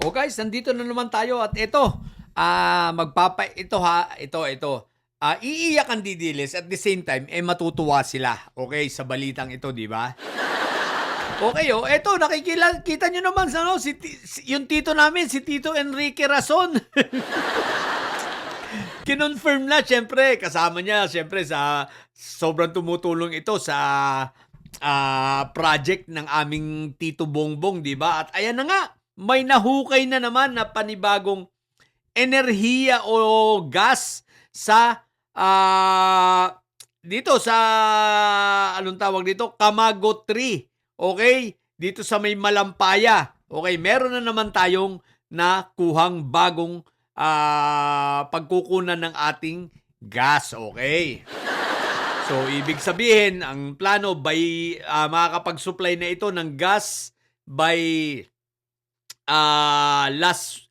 O guys, nandito na naman tayo at ito, iiyak ang didilis at the same time, matutuwa sila. Okay, sa balitang ito, di ba? Okay, eto, kita nyo naman yung tito namin, si Tito Enrique Rason. Kinonfirm na, syempre, kasama niya, syempre, sa sobrang tumutulong ito sa project ng aming Tito Bongbong, di ba? At ayan na nga, may nahukay na naman na panibagong enerhiya o gas sa dito sa anong tawag dito? Kamago 3. Okay? Dito sa may Malampaya. Okay, meron na naman tayong nakuhang bagong pagkukunan ng ating gas. Okay? So, ibig sabihin, ang plano makakapag-supply na ito ng gas by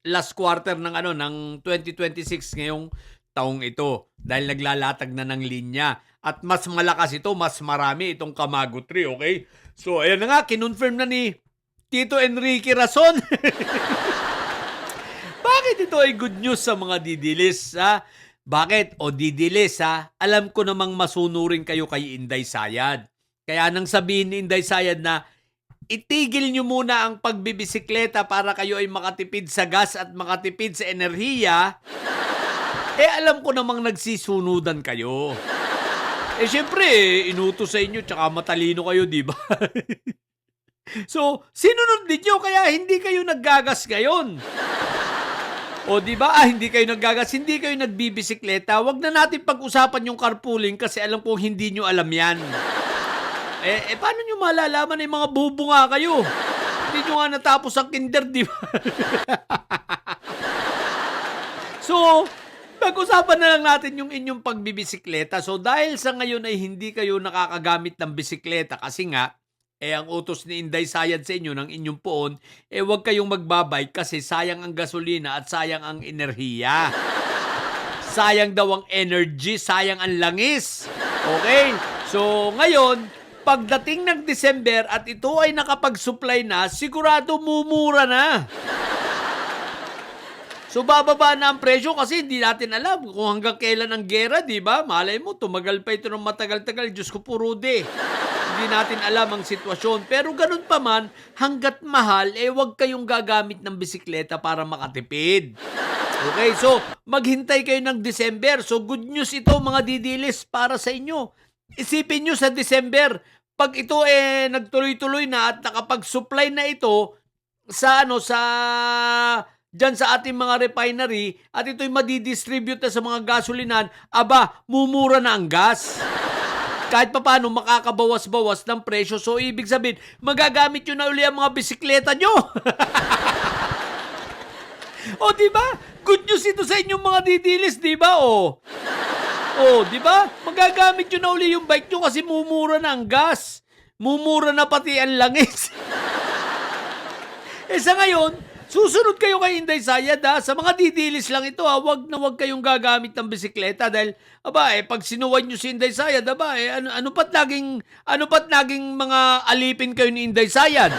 last quarter ng 2026 ngayong taong ito dahil naglalatag na ng linya. At mas malakas ito, mas marami itong Kamago 3, okay? So, ayan na nga, kinonfirm na ni Tito Enrique Rason. Bakit ito ay good news sa mga didilis, ha? Bakit? O didilis, ha? Alam ko namang masunurin kayo kay Inday Sayad. Kaya nang sabihin ni Inday Sayad na itigil nyo muna ang pagbibisikleta para kayo ay makatipid sa gas at makatipid sa enerhiya, alam ko namang nagsisunudan kayo. Syempre, inutos sa inyo tsaka matalino kayo, di ba? So, sinunod ninyo kaya hindi kayo naggagas ngayon. O di ba? Hindi kayo naggagas, hindi kayo nagbibisikleta. Wag na natin pag-usapan yung carpooling kasi alam kong hindi nyo alam yan. Paano nyo malalaman yung mga bubunga kayo? Hindi nyo nga natapos ang kinder, di ba? So, pag-usapan na lang natin yung inyong pagbibisikleta. So, dahil sa ngayon ay hindi kayo nakakagamit ng bisikleta kasi nga, ang utos ni Inday Sayad sa inyo ng inyong poon, huwag kayong magbabike kasi sayang ang gasolina at sayang ang enerhiya. Sayang daw ang energy, sayang ang langis. Okay? So, ngayon, pagdating ng December at ito ay nakapag-supply na, sigurado mumura na. So, bababa na ang presyo kasi hindi natin alam kung hanggang kailan ang gera, di ba? Malay mo, tumagal pa ito ng matagal-tagal. Diyos ko, purude. Hindi natin alam ang sitwasyon. Pero ganun pa man, hanggat mahal, huwag kayong gagamit ng bisikleta para makatipid. Okay, so, maghintay kayo ng December. So, good news ito, mga didilis, para sa inyo. Isipin nyo sa December, pag ito nagtuloy-tuloy na at nakapag-supply na ito dyan sa ating mga refinery at ito'y madidistribute na sa mga gasolinan, mumura na ang gas. Kahit pa paano makakabawas-bawas ng presyo. So, ibig sabihin, magagamit nyo na uli ang mga bisikleta nyo. O, di ba? Good news ito sa inyong mga didilis, di ba? O, di ba? Magagamit nyo na uli yung bike nyo kasi mumura na ang gas. Mumura na pati ang langis. Sa ngayon, susunod kayo kay Inday Sayad, ha? Sa mga didilis lang ito, ha? Wag kayong gagamit ng bisikleta dahil pag sinuwan nyo si Inday Sayad, ano pat naging mga alipin kayo ni Inday Sayad?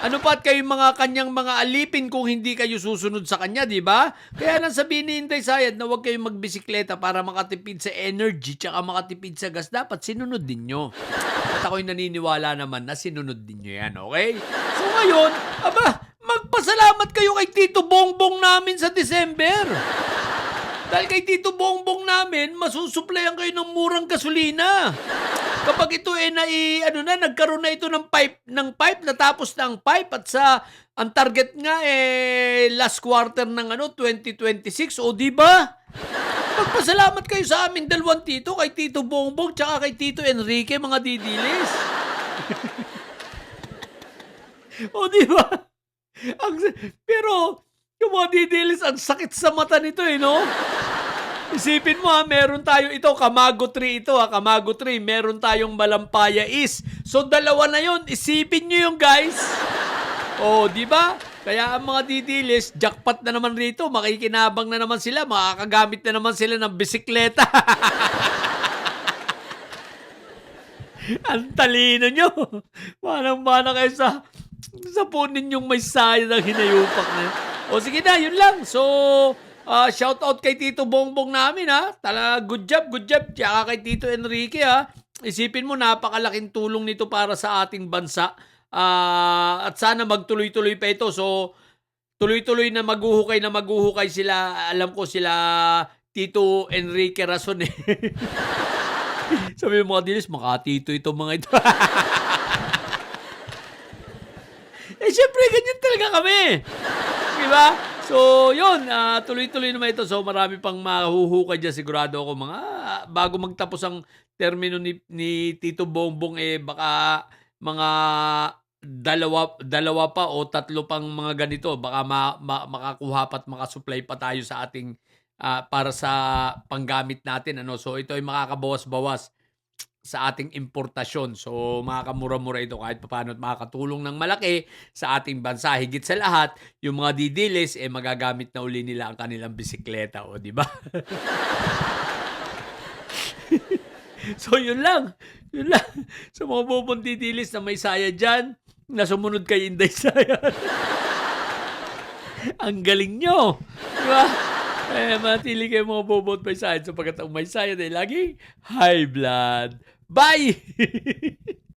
Ano pat kayong mga kanyang mga alipin kung hindi kayo susunod sa kanya, di ba? Kaya nang sabihin ni Inday Sayad na huwag kayong magbisikleta para makatipid sa energy tsaka makatipid sa gas, dapat sinunod din nyo. At ako'y naniniwala naman na sinunod din nyo yan, okay? So ngayon, magpasalamat kayo kay Tito Bongbong namin sa December. Dahil kay Tito Bongbong namin, masusuplayan kayo ng murang gasolina. Kapag ito nagkaroon na ito ng pipe, natapos na ang pipe at ang target nga last quarter ng 2026, o di ba? Magpasalamat kayo sa amin dalawang tito, kay Tito Bongbong tsaka kay Tito Enrique, mga didilis. O di ba? Pero yung mga didilis, ang sakit sa mata nito, no? Isipin mo, meron tayo ito, Kamago 3 ito, Kamago 3, meron tayong Malampaya East. So, dalawa na yon. Isipin nyo yung guys. O, di ba? Kaya ang mga didilis, jackpot na naman rito, makikinabang na naman sila, makakagamit na naman sila ng bisikleta. Ang talino nyo. Manang-mana kayo sa Sapunin yung may sayad ang hinayupak na yun. O sige na, yun lang. So, shout out kay Tito Bongbong namin ha. Good job, good job. Tsaka kay Tito Enrique ha. Isipin mo, napakalaking tulong nito para sa ating bansa. At sana magtuloy-tuloy pa ito. So, tuloy-tuloy na maguhukay sila. Alam ko sila Tito Enrique Rason eh. Sabi mo mga dilis, makatito itong mga ito. Syempre, ganyan talaga kami. Di ba? So, yun. Tuloy-tuloy naman ito. So, marami pang mahuhukay dyan. Sigurado ako bago magtapos ang termino ni Tito Bongbong, baka mga dalawa pa o tatlo pang mga ganito. Baka makakuha pa at makasupply pa tayo sa ating para sa panggamit natin. So, ito ay makakabawas-bawas sa ating importasyon. So, makakamura-mura ito kahit paano at makakatulong ng malaki sa ating bansa. Higit sa lahat, yung mga didilis, magagamit na uli nila ang kanilang bisikleta. O, di ba? So, yun lang. Yun lang. Sa mga bobong didilis na may saya dyan, na sumunod kay Inday Sayad. Ang galing nyo. Di ba? Matili kayo mga bobot may sayad sapagkat ang may sayad ay laging high blood. Bye!